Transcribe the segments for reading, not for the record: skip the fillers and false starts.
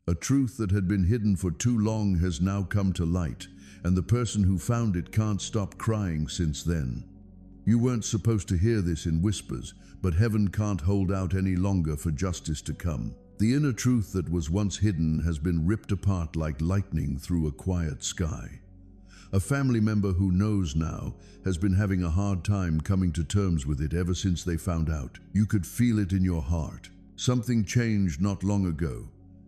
A truth that had been hidden for too long has now come to light, and the person who found it can't stop crying since then. You weren't supposed to hear this in whispers, but heaven can't hold out any longer for justice to come. The inner truth that was once hidden has been ripped apart like lightning through a quiet sky. A family member who knows now has been having a hard time coming to terms with it ever since they found out. You could feel it in your heart. Something changed not long ago,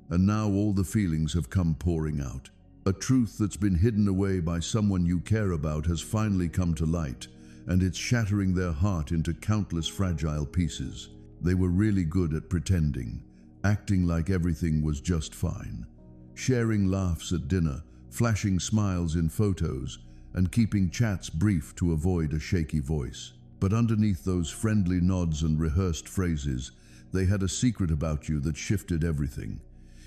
and now all the feelings have come pouring out. A truth that's been hidden away by someone you care about has finally come to light, and it's shattering their heart into countless fragile pieces. They were really good at pretending, acting like everything was just fine, sharing laughs at dinner, flashing smiles in photos, and keeping chats brief to avoid a shaky voice. But underneath those friendly nods and rehearsed phrases, they had a secret about you that shifted everything.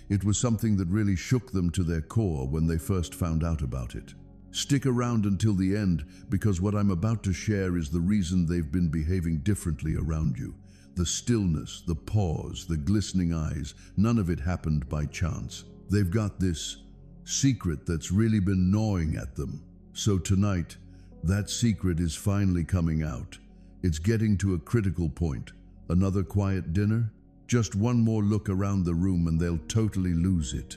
It was something that really shook them to their core when they first found out about it. Stick around until the end, because what I'm about to share is the reason they've been behaving differently around you. The stillness, the pause, the glistening eyes, none of it happened by chance. They've got this secret that's really been gnawing at them. So tonight, that secret is finally coming out. It's getting to a critical point. Another quiet dinner? Just one more look around the room and they'll totally lose it.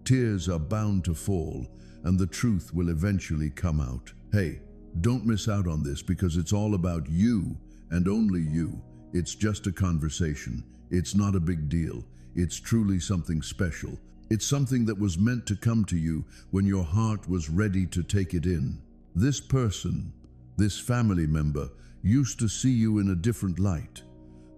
Tears are bound to fall, and the truth will eventually come out. Hey, don't miss out on this, because it's all about you and only you. It's just a conversation. It's not a big deal. It's truly something special. It's something that was meant to come to you when your heart was ready to take it in. This person, this family member, used to see you in a different light.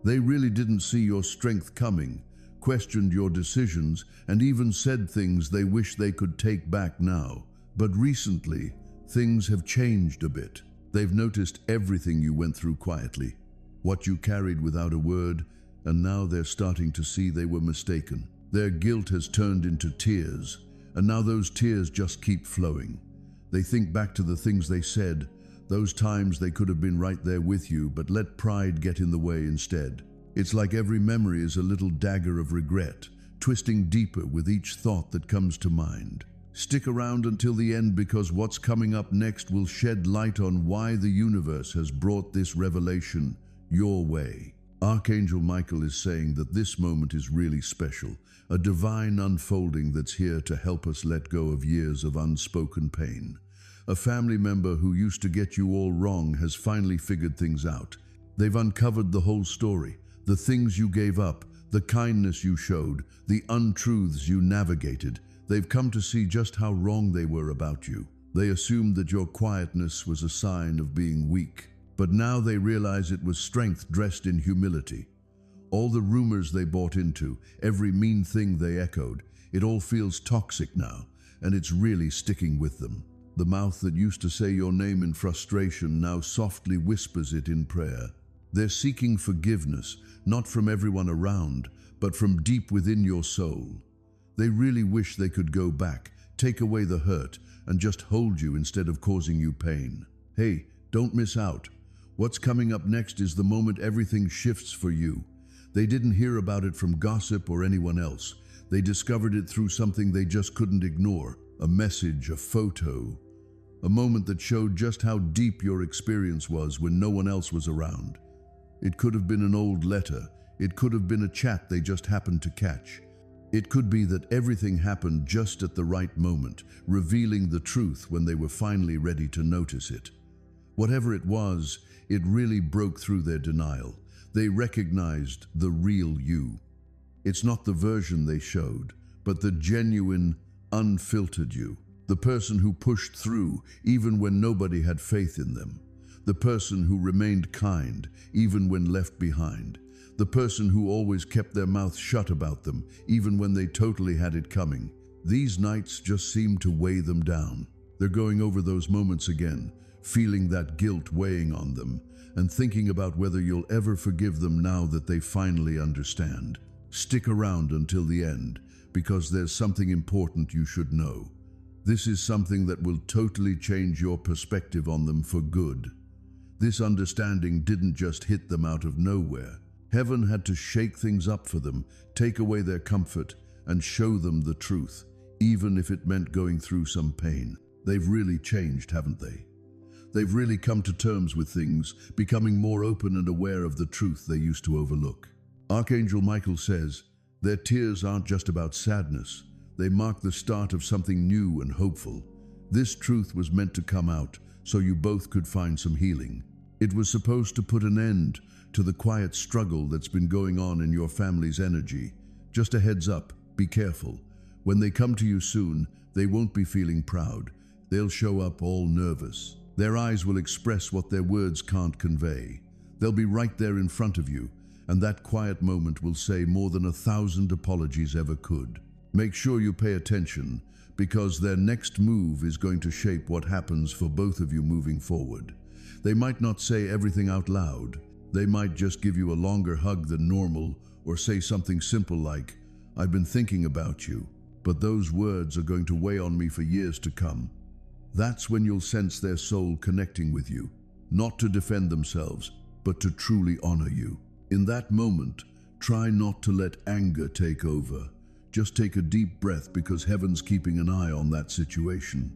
They really didn't see your strength coming, questioned your decisions, and even said things they wish they could take back now. But recently, things have changed a bit. They've noticed everything you went through quietly, what you carried without a word, and now they're starting to see they were mistaken. Their guilt has turned into tears, and now those tears just keep flowing. They think back to the things they said, those times they could have been right there with you, but let pride get in the way instead. It's like every memory is a little dagger of regret, twisting deeper with each thought that comes to mind. Stick around until the end, because what's coming up next will shed light on why the universe has brought this revelation your way. Archangel Michael is saying that this moment is really special, a divine unfolding that's here to help us let go of years of unspoken pain. A family member who used to get you all wrong has finally figured things out. They've uncovered the whole story, the things you gave up, the kindness you showed, the untruths you navigated. They've come to see just how wrong they were about you. They assumed that your quietness was a sign of being weak, but now they realize it was strength dressed in humility. All the rumors they bought into, every mean thing they echoed, it all feels toxic now, and it's really sticking with them. The mouth that used to say your name in frustration now softly whispers it in prayer. They're seeking forgiveness, not from everyone around, but from deep within your soul. They really wish they could go back, take away the hurt, and just hold you instead of causing you pain. Hey, don't miss out. What's coming up next is the moment everything shifts for you. They didn't hear about it from gossip or anyone else. They discovered it through something they just couldn't ignore. A message, a photo, a moment that showed just how deep your experience was when no one else was around. It could have been an old letter. It could have been a chat they just happened to catch. It could be that everything happened just at the right moment, revealing the truth when they were finally ready to notice it. Whatever it was, it really broke through their denial. They recognized the real you. It's not the version they showed, but the genuine, unfiltered you. The person who pushed through even when nobody had faith in them. The person who remained kind even when left behind. The person who always kept their mouth shut about them even when they totally had it coming. These nights just seem to weigh them down. They're going over those moments again, feeling that guilt weighing on them, and thinking about whether you'll ever forgive them now that they finally understand. Stick around until the end, because there's something important you should know. This is something that will totally change your perspective on them for good. This understanding didn't just hit them out of nowhere. Heaven had to shake things up for them, take away their comfort, and show them the truth, even if it meant going through some pain. They've really changed, haven't they? They've really come to terms with things, becoming more open and aware of the truth they used to overlook. Archangel Michael says, their tears aren't just about sadness. They mark the start of something new and hopeful. This truth was meant to come out so you both could find some healing. It was supposed to put an end to the quiet struggle that's been going on in your family's energy. Just a heads up, be careful. When they come to you soon, they won't be feeling proud. They'll show up all nervous. Their eyes will express what their words can't convey. They'll be right there in front of you, and that quiet moment will say more than 1,000 apologies ever could. Make sure you pay attention, because their next move is going to shape what happens for both of you moving forward. They might not say everything out loud. They might just give you a longer hug than normal, or say something simple like, "I've been thinking about you, but those words are going to weigh on me for years to come." That's when you'll sense their soul connecting with you, not to defend themselves, but to truly honor you. In that moment, try not to let anger take over. Just take a deep breath, because heaven's keeping an eye on that situation.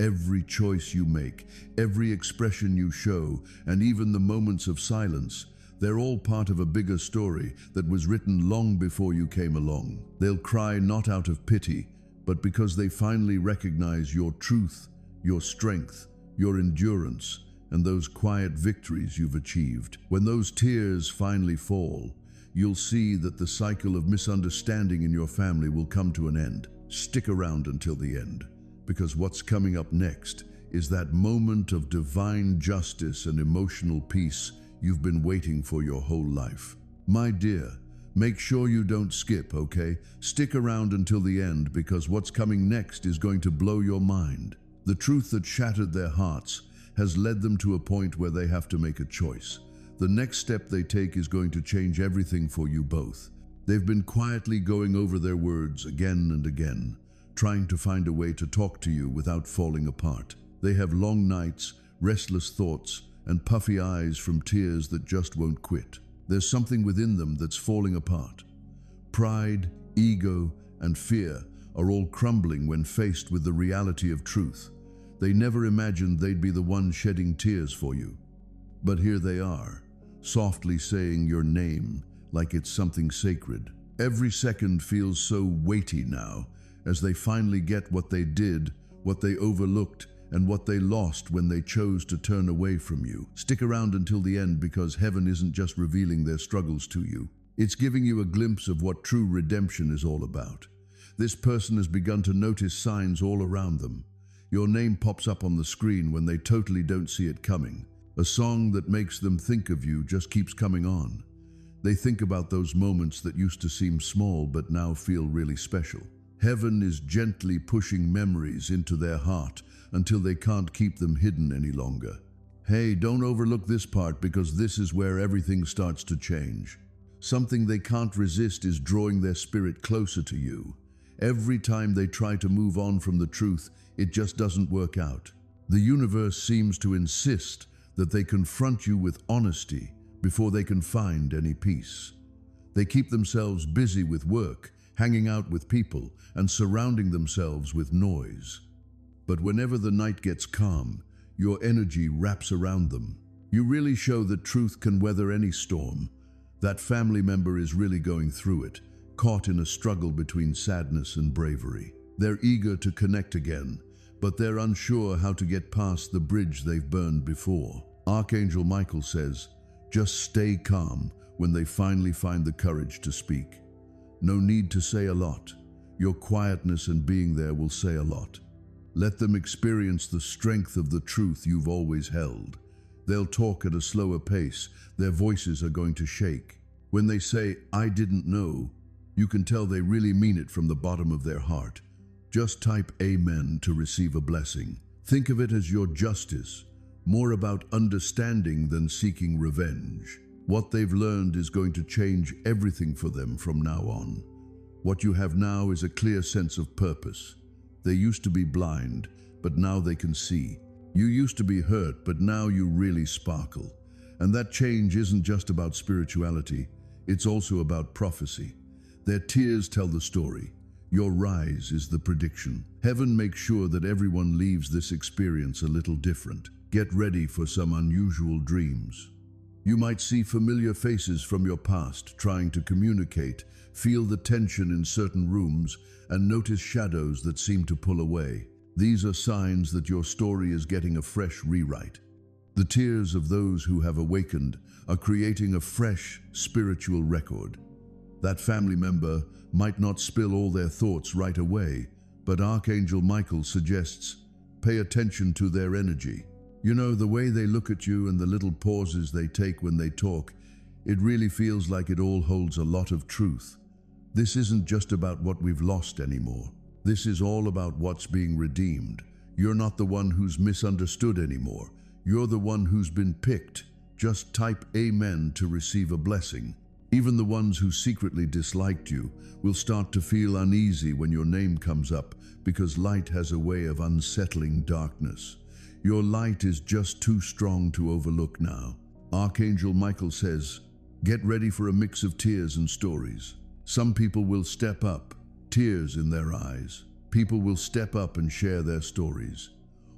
Every choice you make, every expression you show, and even the moments of silence, they're all part of a bigger story that was written long before you came along. They'll cry not out of pity, but because they finally recognize your truth, your strength, your endurance, and those quiet victories you've achieved. When those tears finally fall, you'll see that the cycle of misunderstanding in your family will come to an end. Stick around until the end, because what's coming up next is that moment of divine justice and emotional peace you've been waiting for your whole life. My dear, make sure you don't skip, okay? Stick around until the end, because what's coming next is going to blow your mind. The truth that shattered their hearts has led them to a point where they have to make a choice. The next step they take is going to change everything for you both. They've been quietly going over their words again and again, trying to find a way to talk to you without falling apart. They have long nights, restless thoughts, and puffy eyes from tears that just won't quit. There's something within them that's falling apart. Pride, ego, and fear are all crumbling when faced with the reality of truth. They never imagined they'd be the ones shedding tears for you. But here they are, softly saying your name like it's something sacred. Every second feels so weighty now, as they finally get what they did, what they overlooked, and what they lost when they chose to turn away from you. Stick around until the end, because heaven isn't just revealing their struggles to you. It's giving you a glimpse of what true redemption is all about. This person has begun to notice signs all around them. Your name pops up on the screen when they totally don't see it coming. A song that makes them think of you just keeps coming on. They think about those moments that used to seem small but now feel really special. Heaven is gently pushing memories into their heart until they can't keep them hidden any longer. Hey, don't overlook this part, because this is where everything starts to change. Something they can't resist is drawing their spirit closer to you. Every time they try to move on from the truth, it just doesn't work out. The universe seems to insist that they confront you with honesty before they can find any peace. They keep themselves busy with work, hanging out with people, and surrounding themselves with noise. But whenever the night gets calm, your energy wraps around them. You really show that truth can weather any storm. That family member is really going through it, caught in a struggle between sadness and bravery. They're eager to connect again, but they're unsure how to get past the bridge they've burned before. Archangel Michael says, just stay calm when they finally find the courage to speak. No need to say a lot. Your quietness and being there will say a lot. Let them experience the strength of the truth you've always held. They'll talk at a slower pace. Their voices are going to shake. When they say, "I didn't know," you can tell they really mean it from the bottom of their heart. Just type amen to receive a blessing. Think of it as your justice, more about understanding than seeking revenge. What they've learned is going to change everything for them from now on. What you have now is a clear sense of purpose. They used to be blind, but now they can see. You used to be hurt, but now you really sparkle. And that change isn't just about spirituality, it's also about prophecy. Their tears tell the story. Your rise is the prediction. Heaven makes sure that everyone leaves this experience a little different. Get ready for some unusual dreams. You might see familiar faces from your past trying to communicate, feel the tension in certain rooms, and notice shadows that seem to pull away. These are signs that your story is getting a fresh rewrite. The tears of those who have awakened are creating a fresh spiritual record. That family member might not spill all their thoughts right away, but Archangel Michael suggests, pay attention to their energy. You know, the way they look at you and the little pauses they take when they talk, it really feels like it all holds a lot of truth. This isn't just about what we've lost anymore. This is all about what's being redeemed. You're not the one who's misunderstood anymore. You're the one who's been picked. Just type Amen to receive a blessing. Even the ones who secretly disliked you will start to feel uneasy when your name comes up, because light has a way of unsettling darkness. Your light is just too strong to overlook now. Archangel Michael says, get ready for a mix of tears and stories. Some people will step up, tears in their eyes. People will step up and share their stories.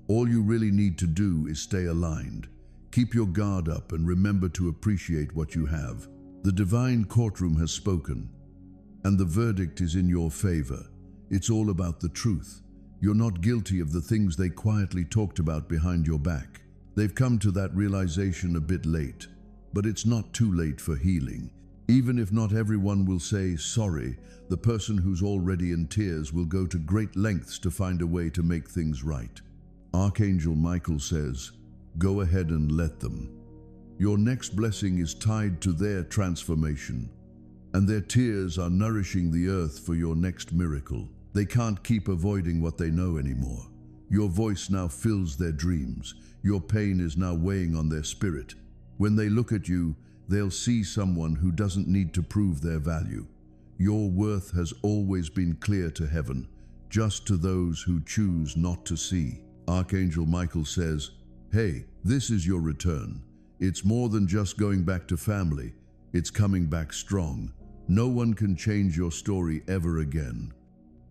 All you really need to do is stay aligned. Keep your guard up and remember to appreciate what you have. The divine courtroom has spoken, and the verdict is in your favor. It's all about the truth. You're not guilty of the things they quietly talked about behind your back. They've come to that realization a bit late, but it's not too late for healing. Even if not everyone will say sorry, the person who's already in tears will go to great lengths to find a way to make things right. Archangel Michael says, go ahead and let them. Your next blessing is tied to their transformation, and their tears are nourishing the earth for your next miracle. They can't keep avoiding what they know anymore. Your voice now fills their dreams. Your pain is now weighing on their spirit. When they look at you, they'll see someone who doesn't need to prove their value. Your worth has always been clear to heaven, just to those who choose not to see. Archangel Michael says, hey, this is your return. It's more than just going back to family. It's coming back strong. No one can change your story ever again.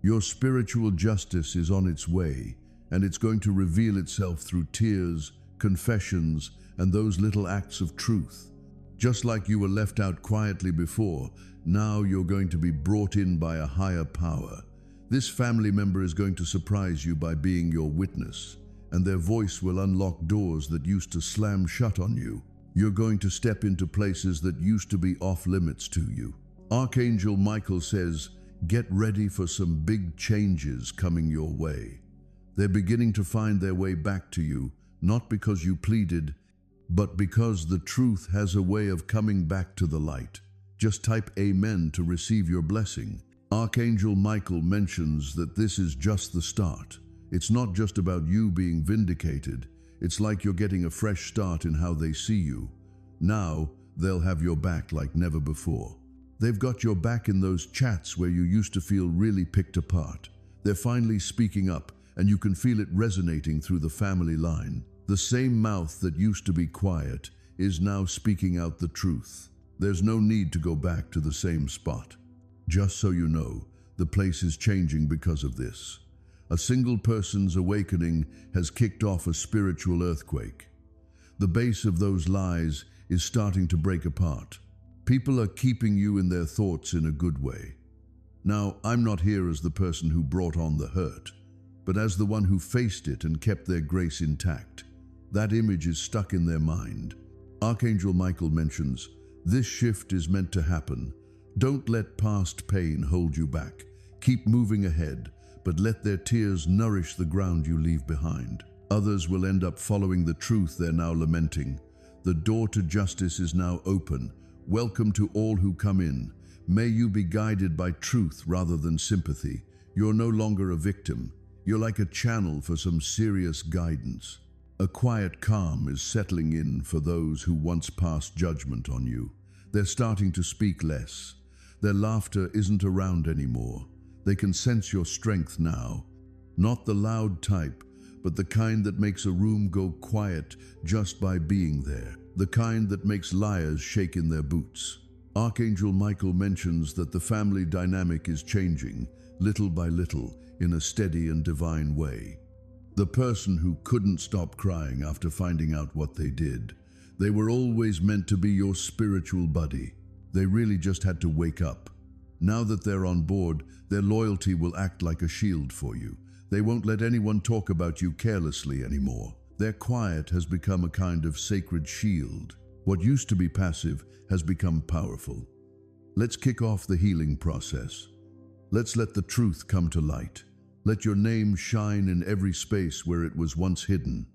Your spiritual justice is on its way, and it's going to reveal itself through tears, confessions, and those little acts of truth. Just like you were left out quietly before, now you're going to be brought in by a higher power. This family member is going to surprise you by being your witness, and their voice will unlock doors that used to slam shut on you. You're going to step into places that used to be off limits to you. Archangel Michael says, get ready for some big changes coming your way. They're beginning to find their way back to you, not because you pleaded, but because the truth has a way of coming back to the light. Just type Amen to receive your blessing. Archangel Michael mentions that this is just the start. It's not just about you being vindicated. It's like you're getting a fresh start in how they see you. Now, they'll have your back like never before. They've got your back in those chats where you used to feel really picked apart. They're finally speaking up, and you can feel it resonating through the family line. The same mouth that used to be quiet is now speaking out the truth. There's no need to go back to the same spot. Just so you know, the place is changing because of this. A single person's awakening has kicked off a spiritual earthquake. The base of those lies is starting to break apart. People are keeping you in their thoughts in a good way. Now, I'm not here as the person who brought on the hurt, but as the one who faced it and kept their grace intact. That image is stuck in their mind. Archangel Michael mentions, this shift is meant to happen. Don't let past pain hold you back. Keep moving ahead, but let their tears nourish the ground you leave behind. Others will end up following the truth they're now lamenting. The door to justice is now open. Welcome to all who come in. May you be guided by truth rather than sympathy. You're no longer a victim. You're like a channel for some serious guidance. A quiet calm is settling in for those who once passed judgment on you. They're starting to speak less. Their laughter isn't around anymore. They can sense your strength now. Not the loud type, but the kind that makes a room go quiet just by being there. The kind that makes liars shake in their boots. Archangel Michael mentions that the family dynamic is changing. little by little, in a steady and divine way. The person who couldn't stop crying after finding out what they did. They were always meant to be your spiritual buddy. They really just had to wake up. Now that they're on board, their loyalty will act like a shield for you. They won't let anyone talk about you carelessly anymore. Their quiet has become a kind of sacred shield. What used to be passive has become powerful. Let's kick off the healing process. Let's let the truth come to light. Let your name shine in every space where it was once hidden.